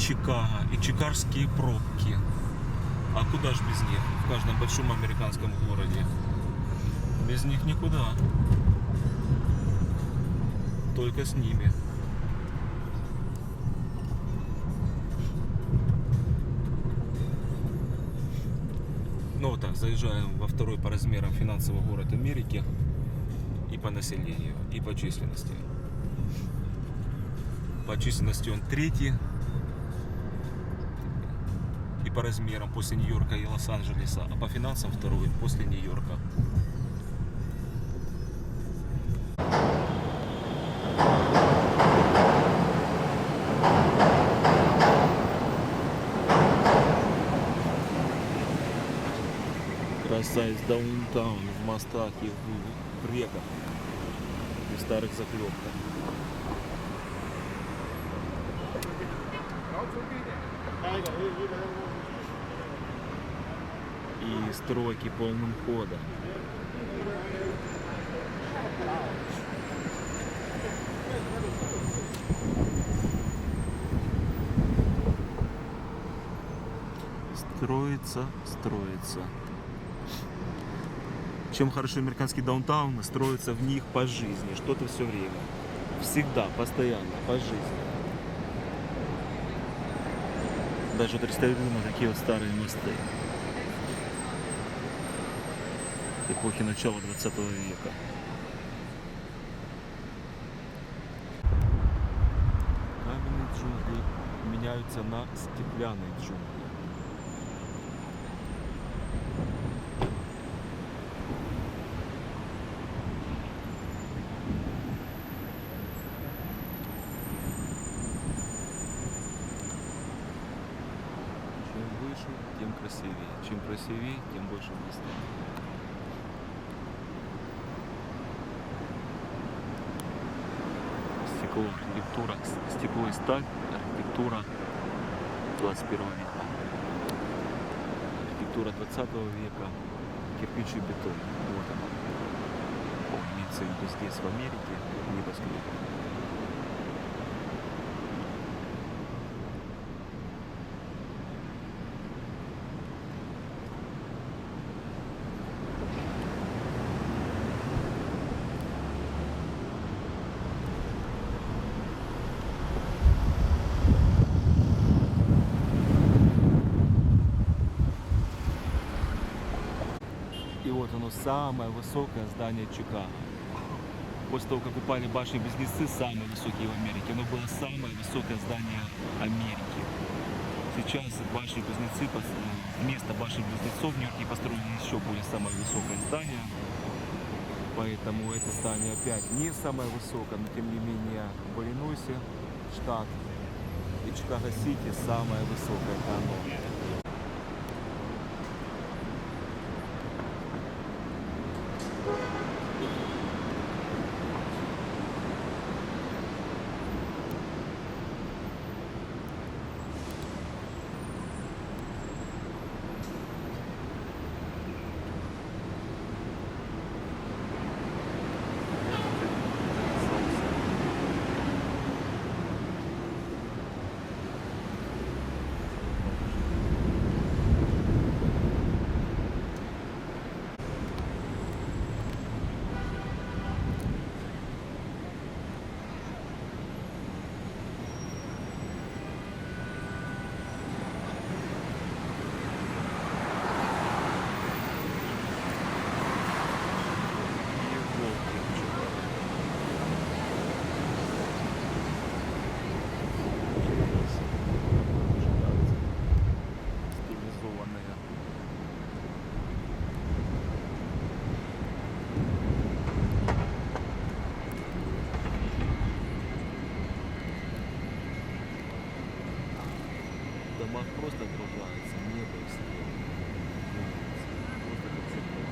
Чикаго и чикагские пробки. А куда ж без них в каждом большом американском городе? Без них никуда. Только с ними. Ну вот так, заезжаем во второй по размерам финансовый город Америки. И по населению, и по численности. По численности он третий. И по размерам после Нью-Йорка и Лос-Анджелеса. А по финансам второй после Нью-Йорка. Красавец даунтаун в мостах и в реках и в старых заклепках. И стройки полным ходом. Строится. Чем хорошо американский даунтаун, строится в них по жизни, что-то все время. Всегда, постоянно, по жизни. Даже вот реставрируемы такие вот старые мосты. Эпохи начала 20 века. Каменные джунгли меняются на стеклянные джунгли. Тем красивее. Чем красивее, тем больше места. Стекло, архитектура, стекло и сталь, архитектура 21 века. Архитектура 20 века, кирпич и бетон. Вот она. Имеется в виду здесь, в Америке, небоскреб. И вот оно, самое высокое здание Чикаго. После того, как упали башни-близнецы, самые высокие в Америке, оно было самое высокое здание Америки. Сейчас башни-близнецы, вместо башни-близнецов в Нью-Йорке построили еще более самое высокое здание. Поэтому это здание опять не самое высокое, но тем не менее в Иллинойсе, штат, и Чикаго-Сити самое высокое, это оно. В домах просто отражается небо и снег. Просто как цветок.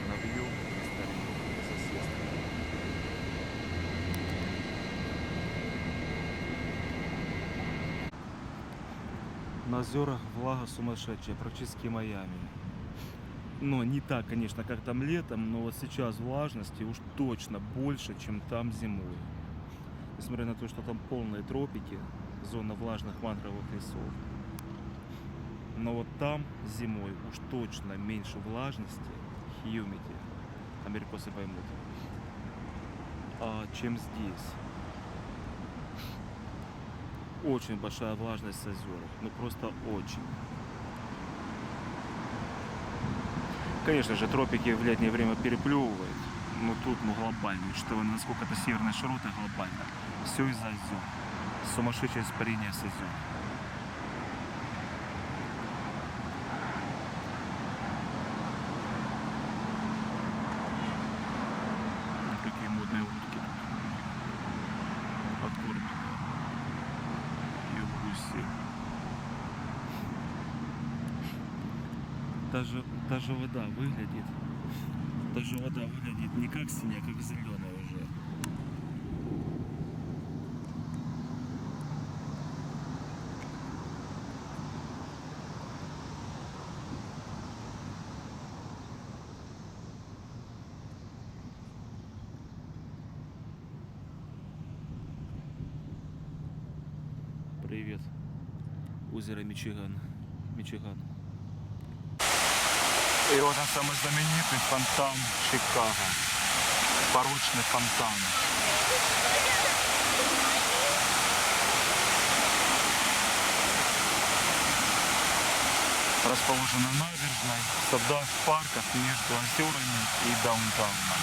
Навью и старину по соседству. На озерах влага сумасшедшая, практически Майами. Но не так, конечно, как там летом, но вот сейчас влажности уж точно больше, чем там зимой. Несмотря на то, что там полные тропики, зона влажных мангровых лесов. Но вот там зимой уж точно меньше влажности, humidity, америкосы поймут, чем здесь. Очень большая влажность с озер, ну просто очень. Конечно же, тропики в летнее время переплевывают, но тут глобально, учитывая, насколько это северная широта, глобально. Все из-за озер. Сумасшедшее испарение с озер. Какие модные утки тут. Откормленные. И гуси. Даже вода выглядит. Даже вода выглядит не как синяя, как зеленая уже. Привет. Озеро Мичиган. И вот он самый знаменитый фонтан Чикаго. Порочный фонтан. Расположен на набережной, в садах, парках между озерами и даунтауном.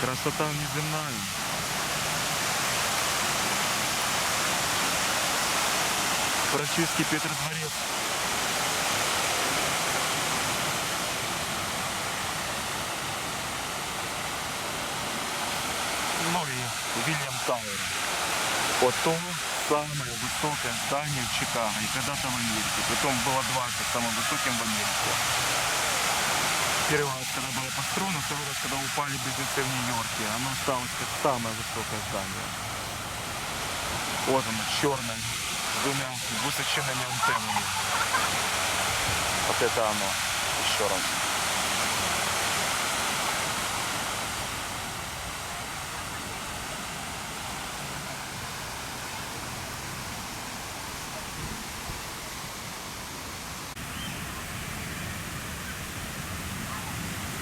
Красота неземная. Практически Петр Дворец. Ну и Вильям Тауэр. Вот то самое высокое здание в Чикаго и когда-то в Америке. Притом было дважды самым высоким в Америке. Первый раз, когда было построено, второй раз, когда упали близнецы в Нью-Йорке. Оно осталось как самое высокое здание. Вот оно, черное, с двумя высоченными антеннами. Вот это оно. Еще раз.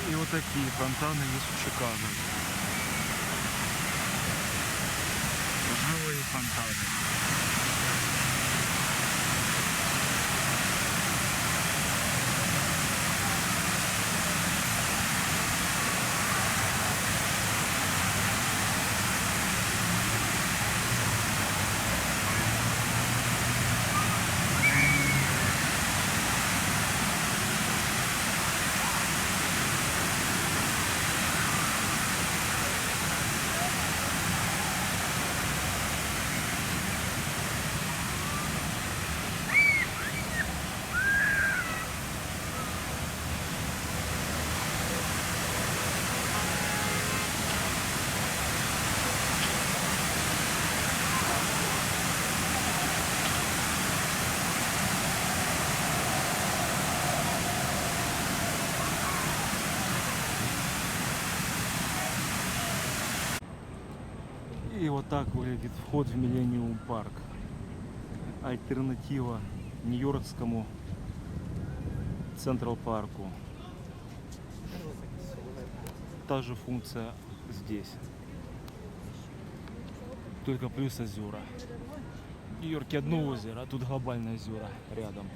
И вот такие фонтаны есть в Чикаго. Живые фонтаны. И вот так выглядит вход в Миллениум Парк. Альтернатива Нью-Йоркскому Централ Парку. Та же функция здесь. Только плюс озера. В Нью-Йорке одно озеро, а тут глобальное озеро рядом.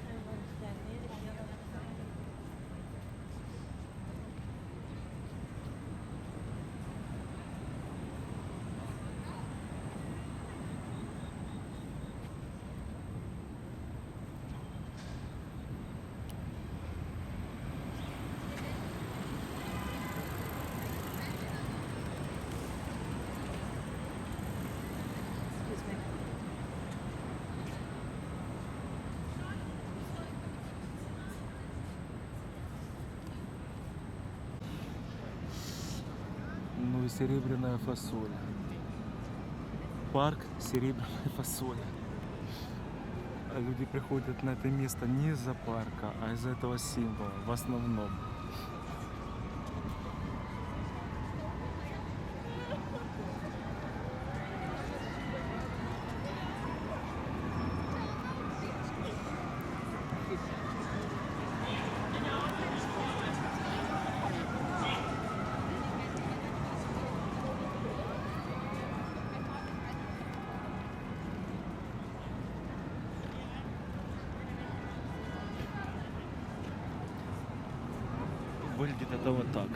Ну и серебряная фасоль. Парк серебряной фасоли. люди приходят на это место не из-за парка, а из-за этого символа в основном. Выглядит это вот так.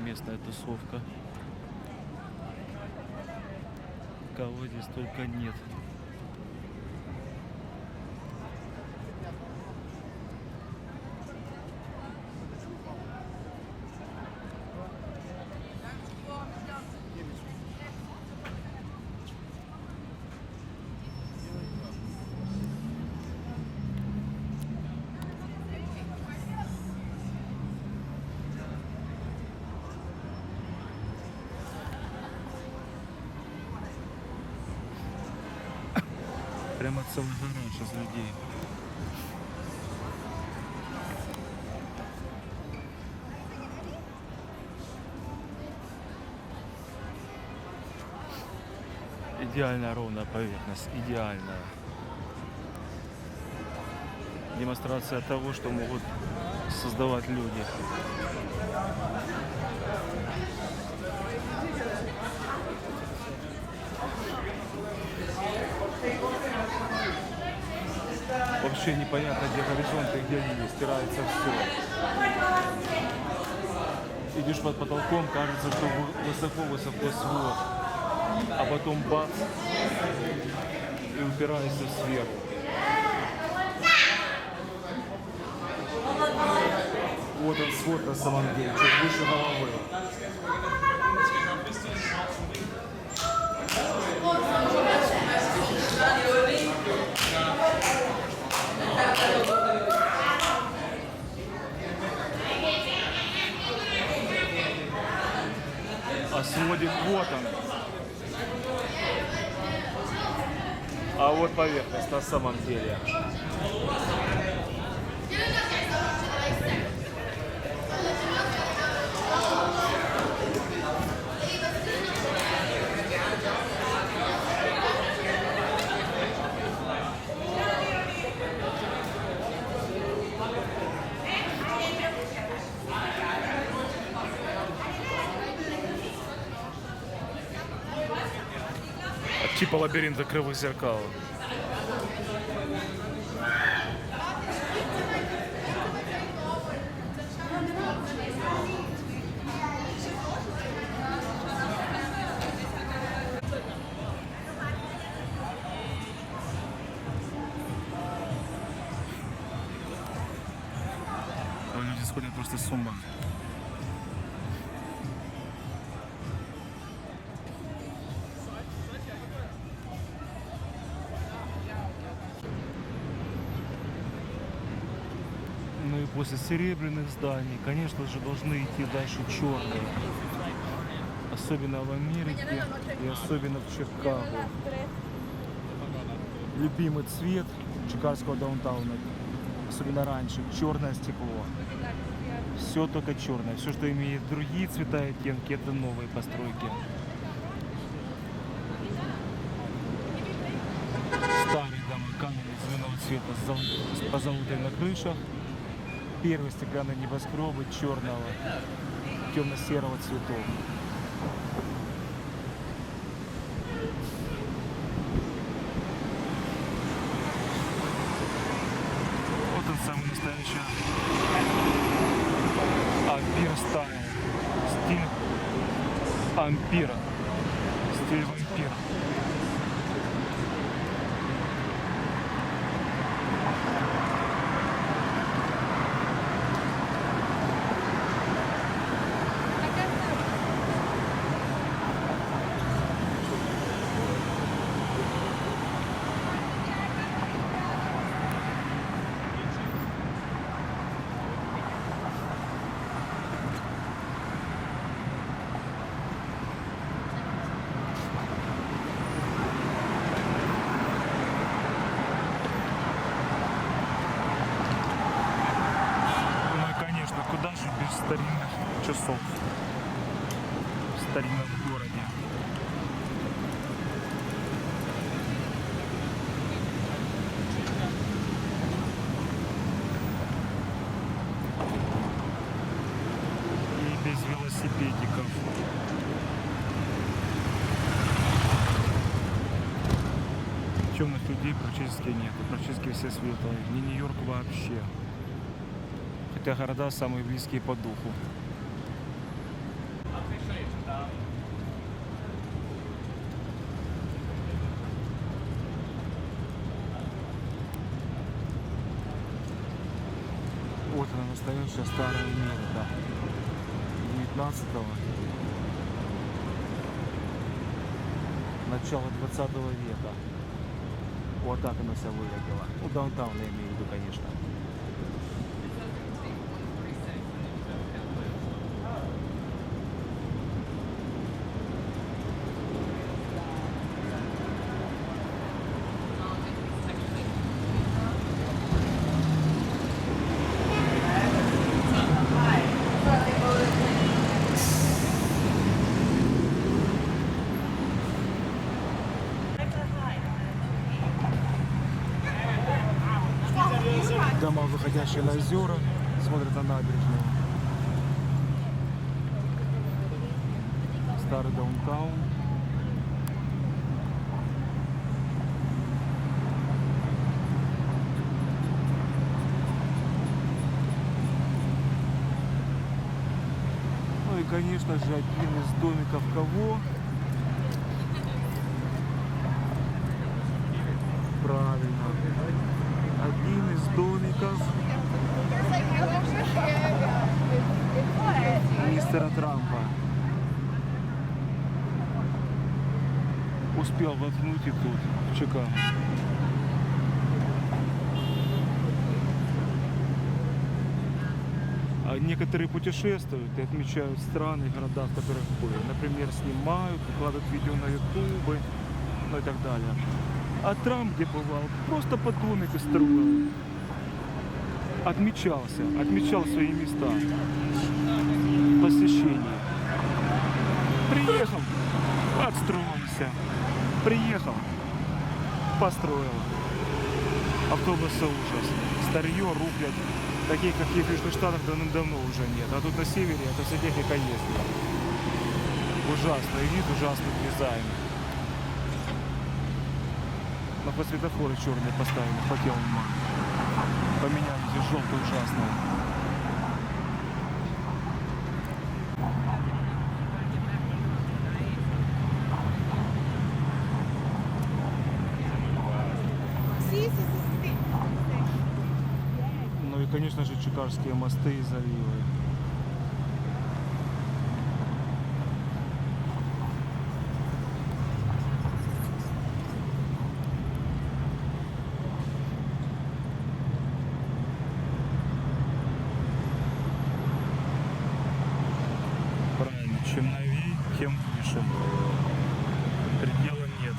Местная тусовка. Кого здесь только нет. Прямо целый гараж из людей. Идеальная ровная поверхность, идеальная. Демонстрация того, что могут создавать люди. Вообще непонятно, где горизонт и где линия, стирается все. Идешь под потолком, кажется, что высоко-высоко свод, а потом бац, и упираешься сверху. Вот он свод на самом деле, чуть выше головы. А сводик вот он. А вот поверхность на самом деле. Типа лабиринта кривых зеркал. Люди сходят просто с ума. Ну и после серебряных зданий, конечно же, должны идти дальше черные. Особенно в Америке и особенно в Чикаго. Любимый цвет чикагского даунтауна, особенно раньше, черное стекло. Все только черное. Все, что имеет другие цвета и оттенки, это новые постройки. Старые дома каменные зеленого цвета с позолотой на крышах. Первые стеклянные небоскребы черного, темно-серого цветов. Вот он самый настоящий ампир стайл. Стиль ампира. Стиль вампира. старинных часов в старинном городе. И без велосипедиков. Темных людей практически нет, практически все светлые. Не Нью-Йорк вообще. Хотя города самые близкие по духу. Вот она, настоящая старая Америка 19-го, начало 20 века. Вот так она вся выглядела. Ну, даунтаун я имею в виду, конечно. Дома, выходящие на озера, смотрят на набережную. Старый даунтаун. Ну и, конечно же, один из домиков кого? Правильно. Один из домиков мистера Трампа. Успел воткнуть их тут, в Чикаго. А некоторые путешествуют и отмечают страны и города, в которых были. Например, снимают, выкладывают видео на YouTube, ну и так далее. А Трамп где бывал? Просто по домику строил. Отмечал свои места посещения. Приехал, отстроился. Приехал, построил. Автобусы ужас. Старье рухлят. Такие, каких в Южных Штатах давным-давно уже нет. А тут на севере это вся техника ездит. Ужасный вид, ужасный дизайн. Но по светофоры черные поставили, хотел ума. Поменяли здесь желтый ужасный. Ну и, конечно же, чикагские мосты и заливы. Чем новее, тем выше. Предела нет.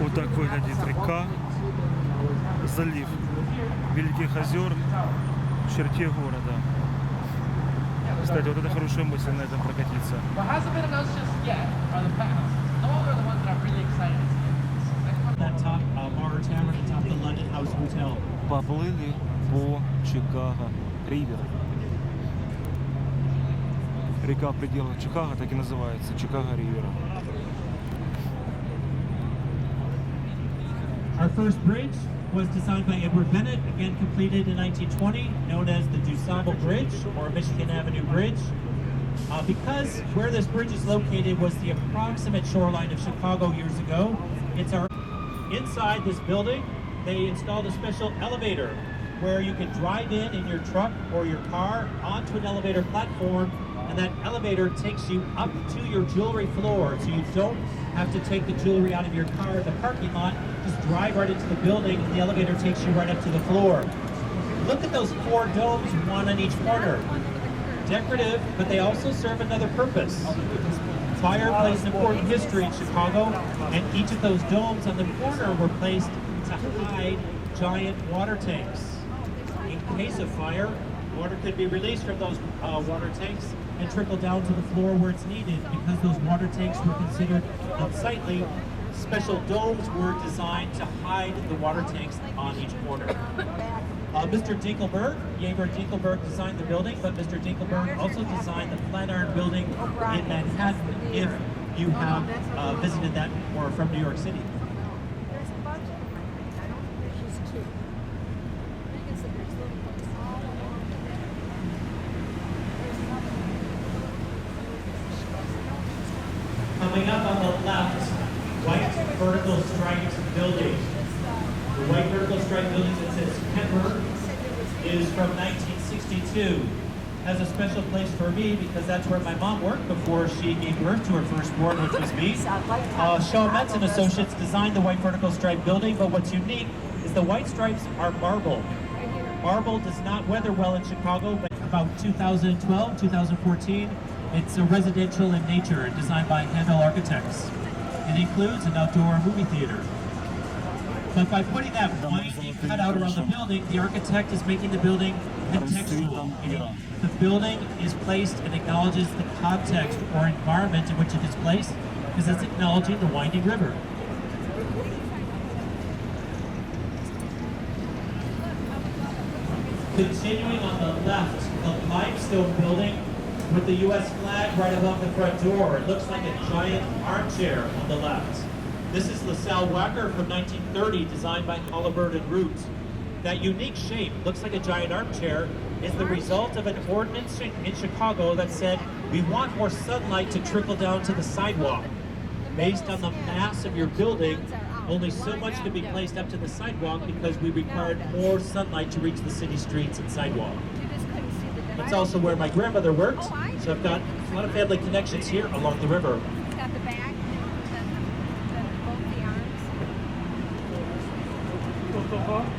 Вот так выглядит река, залив Великих озер в черте города. Кстати, вот это хорошая мысль на этом прокатиться. Поплыли по Чикаго Ривер. Река в пределах Чикаго так и называется, Чикаго Ривер. Our first bridge was designed by Edward Bennett, again completed in 1920, known as the DuSable Bridge or Michigan Avenue Bridge. Because where this bridge is located was the approximate shoreline of Chicago years ago, inside this building, they installed a special elevator where you can drive in your truck or your car onto an elevator platform and that elevator takes you up to your jewelry floor, so you don't have to take the jewelry out of your car in the parking lot. Just drive right into the building, and the elevator takes you right up to the floor. Look at those 4 domes, one on each corner. Decorative, but they also serve another purpose. Fire plays an important history in Chicago, and each of those domes on the corner were placed to hide giant water tanks. In case of fire, water could be released from those water tanks and trickle down to the floor where it's needed. Because those water tanks were considered unsightly, special domes were designed to hide the water tanks on each corner. Mr. Dinkelberg, Jaeger Dinkelberg designed the building, but Mr. Dinkelberg also designed the Flatiron Building in Manhattan, if you have visited that or are from New York City. There's a bunch of them. I don't think there's just 2. I think it's there's little ones all along the way. There's another one. Coming up on the left, white vertical striped building. The white vertical striped building that says Pepper is from 1962. Has a special place for me because that's where my mom worked before she gave birth to her firstborn, which was me. Shaw Metz and Associates designed the white vertical striped building, but what's unique is the white stripes are marble. Marble does not weather well in Chicago, but about 2012, 2014, it's a residential in nature and designed by Handel Architects. It includes an outdoor movie theater. But by putting that winding cutout around the building, the architect is making the building contextual. The building is placed and acknowledges the context or environment in which it is placed, because it's acknowledging the winding river. Continuing on the left, the limestone building with the U.S. flag right above the front door. It looks like a giant armchair on the left. This is LaSalle Wacker from 1930, designed by Halliburton and Root. That unique shape, looks like a giant armchair, is the result of an ordinance in Chicago that said, we want more sunlight to trickle down to the sidewalk. Based on the mass of your building, only so much could be placed up to the sidewalk because we required more sunlight to reach the city streets and sidewalk. That's also where my grandmother worked, so I've got a lot of family connections here along the river. It's got the back to both the arms.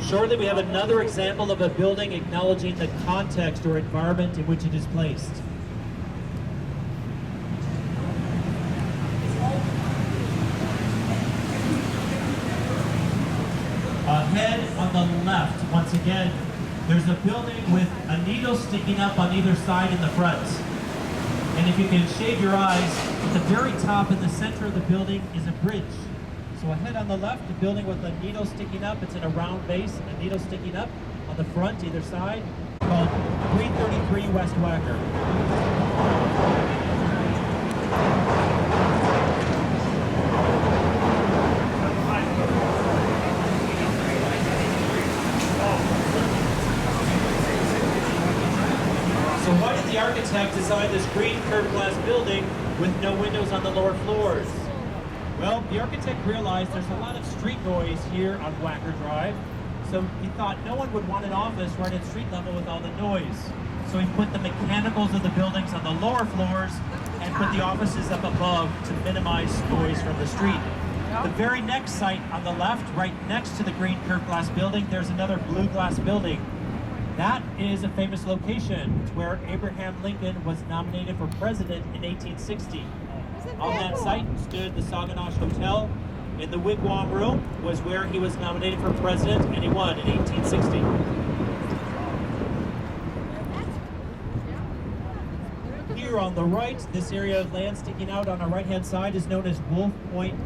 Shortly, we have another example of a building acknowledging the context or environment in which it is placed. Ahead on the left, once again, there's a building with a needle sticking up on either side in the front. And if you can shade your eyes, at the very top in the center of the building is a bridge. So ahead on the left, a building with a needle sticking up. It's in a round base, a needle sticking up on the front, either side, called 333 West Wacker. So why did the architect design this green curved glass building with no windows on the lower floors? Well, the architect realized there's a lot of street noise here on Wacker Drive, so he thought no one would want an office right at street level with all the noise. So he put the mechanicals of the buildings on the lower floors and put the offices up above to minimize noise from the street. The very next site on the left, right next to the green curved glass building, there's another blue glass building. That is a famous location. It's where Abraham Lincoln was nominated for president in 1860. On that site stood the Saguenay Hotel. In the Wigwam Room was where he was nominated for president, and he won in 1860. Here on the right, this area of land sticking out on our right-hand side is known as Wolf Point,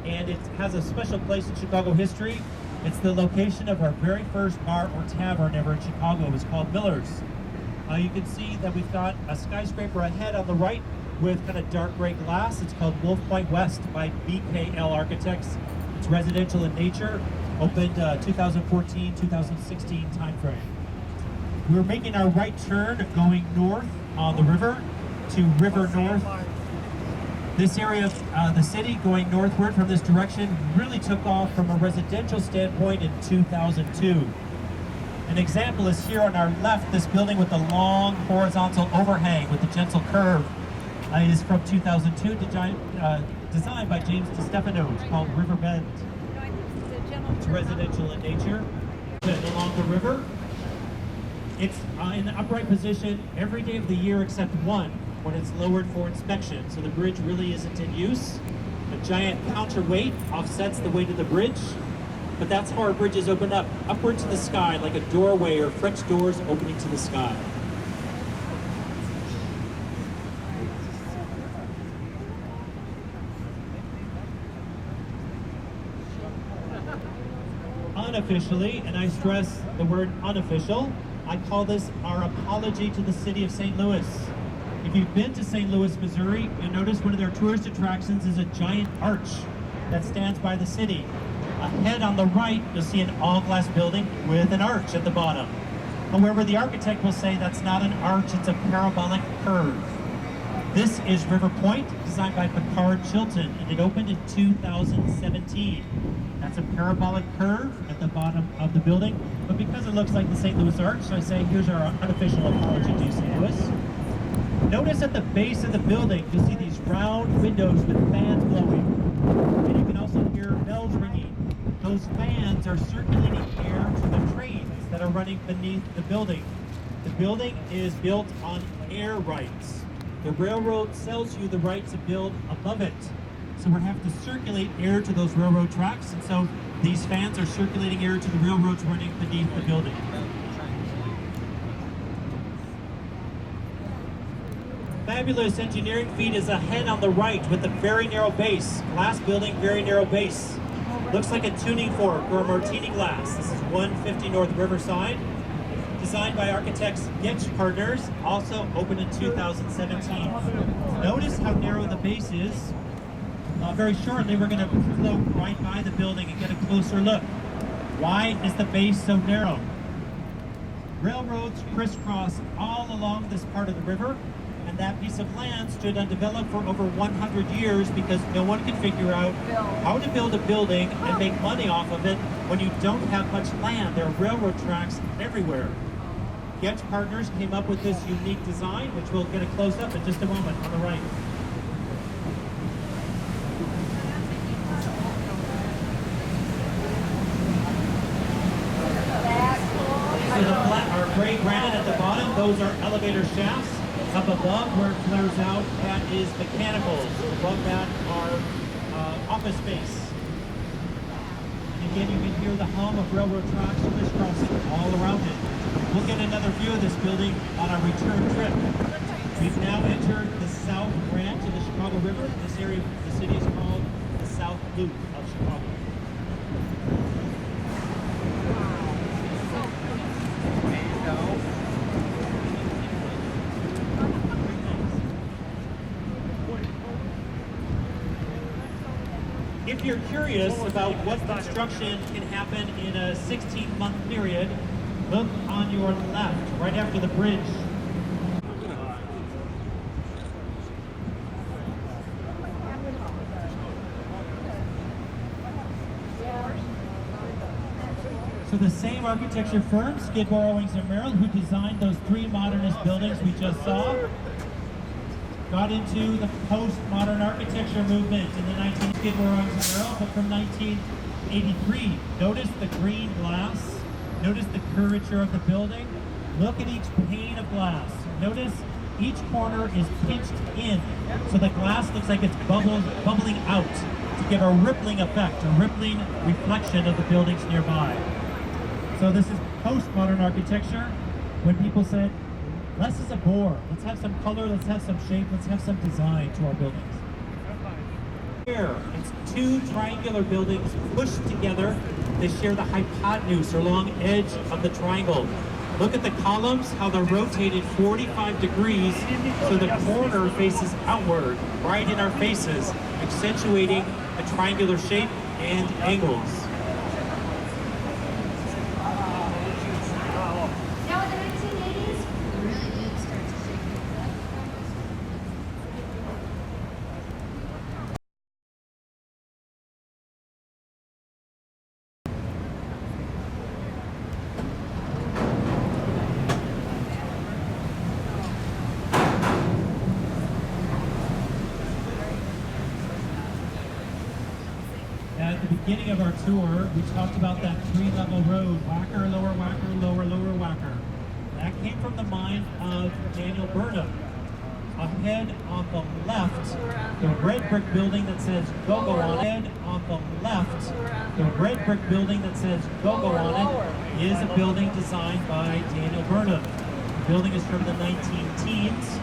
and it has a special place in Chicago history. It's the location of our very first bar or tavern ever in Chicago. It was called Miller's. You can see that we've got a skyscraper ahead on the right with kind of dark gray glass. It's called Wolf Point West by BKL Architects. It's residential in nature, opened 2014-2016 timeframe. We're making our right turn going north on the river to River North. This area of the city going northward from this direction really took off from a residential standpoint in 2002. An example is here on our left, this building with the long horizontal overhang with the gentle curve. It is from 2002, designed by James DiStefano. It's called River Bend. It's residential in nature. Along the river. It's in the upright position every day of the year except one, when it's lowered for inspection. So the bridge really isn't in use. A giant counterweight offsets the weight of the bridge. But that's how our bridges open up, upward to the sky, like a doorway or French doors opening to the sky. Unofficially, and I stress the word unofficial, I call this our apology to the city of St. Louis. If you've been to St. Louis, Missouri, you'll notice one of their tourist attractions is a giant arch that stands by the city. Ahead on the right, you'll see an all-glass building with an arch at the bottom. However, the architect will say that's not an arch, it's a parabolic curve. This is River Point, designed by Picard Chilton, and it opened in 2017. That's a parabolic curve at the bottom of the building, but because it looks like the St. Louis Arch, I say here's our unofficial apology to St. Louis. Notice at the base of the building, you'll see these round windows with fans blowing. And you can also hear bells ringing. Those fans are circulating air to the trains that are running beneath the building. The building is built on air rights. The railroad sells you the right to build above it. So we have to circulate air to those railroad tracks, and so these fans are circulating air to the railroads running beneath the building. Fabulous engineering feat is ahead on the right with a very narrow base. Glass building, very narrow base. Looks like a tuning fork or a martini glass. This is 150 North Riverside. Designed by architects Getch Partners, also opened in 2017. Notice how narrow the base is. Very shortly, we're going to float right by the building and get a closer look. Why is the base so narrow? Railroads crisscross all along this part of the river, and that piece of land stood undeveloped for over 100 years because no one could figure out how to build a building and make money off of it when you don't have much land. There are railroad tracks everywhere. Getch Partners came up with this unique design, which we'll get a close-up in just a moment on the right. Our gray granite at the bottom, those are elevator shafts. Up above, where it flares out, that is mechanicals. Above that are office space. And again, you can hear the hum of railroad tracks crisscrossing all around it. We'll get another view of this building on our return trip. We've now entered the South Branch of the Chicago River. This area of the city is called the South Loop of Chicago. If you're curious about what construction can happen in a 16-month period, look on your left, right after the bridge. So the same architecture firm, Skidmore, Owings & Merrill, who designed those three modernist buildings we just saw, got into the postmodern architecture movement in the 19 Skidmore, Owings & Merrill, but from 1983. Notice the green glass. Notice the curvature of the building. Look at each pane of glass. Notice each corner is pinched in, so the glass looks like it's bubbling out to give a rippling effect, a rippling reflection of the buildings nearby. So this is postmodern architecture. When people said, less is a bore. Let's have some color, let's have some shape, let's have some design to our buildings. Here, it's two triangular buildings pushed together. They share the hypotenuse or long edge of the triangle. Look at the columns, how they're rotated 45 degrees so the corner faces outward, right in our faces, accentuating a triangular shape and angles. the beginning of our tour, we talked about that three-level road, whacker, lower whacker, lower whacker. That came from the mind of Daniel Burnham. Ahead on the left, the red brick building that says Go-Go on it. Ahead on the left, the red brick building that says Go-Go on it is a building designed by Daniel Burnham. The building is from the 19-teens.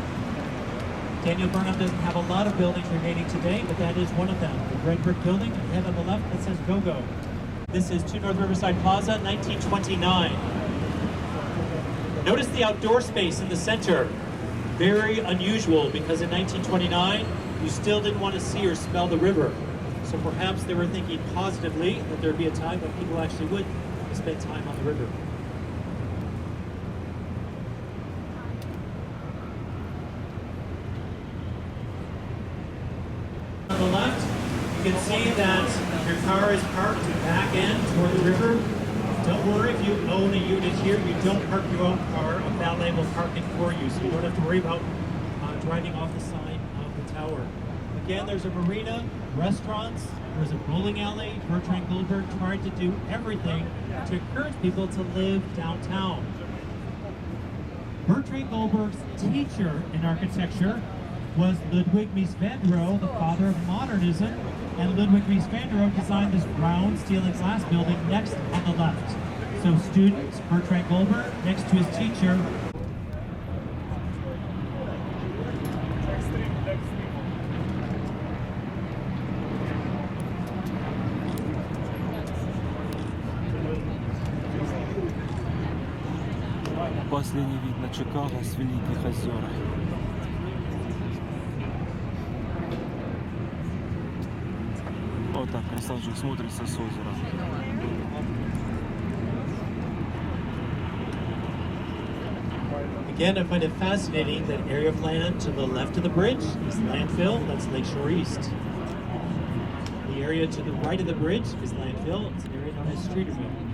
Daniel Burnham doesn't have a lot of buildings remaining today, but that is one of them. The red brick building ahead on the left that says Go-Go. This is 2 North Riverside Plaza, 1929. Notice the outdoor space in the center. Very unusual because in 1929, you still didn't want to see or smell the river. So perhaps they were thinking positively that there'd be a time when people actually would spend time on the river. On the left, you can see that your car is parked back end toward the river. Don't worry if you own a unit here, you don't park your own car. A valet will park it for you, so you don't have to worry about driving off the side of the tower. Again, there's a marina, restaurants, there's a bowling alley. Bertrand Goldberg tried to do everything to encourage people to live downtown. Bertrand Goldberg's teacher in architecture was Ludwig Mies van der Rohe, the father of modernism, and Ludwig Mies van der Rohe designed this round steel and glass building next on the left. So students, Bertrand Goldberg, next to his teacher. Последний вид на Чикаго с Великих озер. Вот так красавчик смотрится с озера. Again, I find it fascinating that area of land to the left of the bridge is landfill, that's Lakeshore East. The area to the right of the bridge is landfill, it's an area known as Streeterville.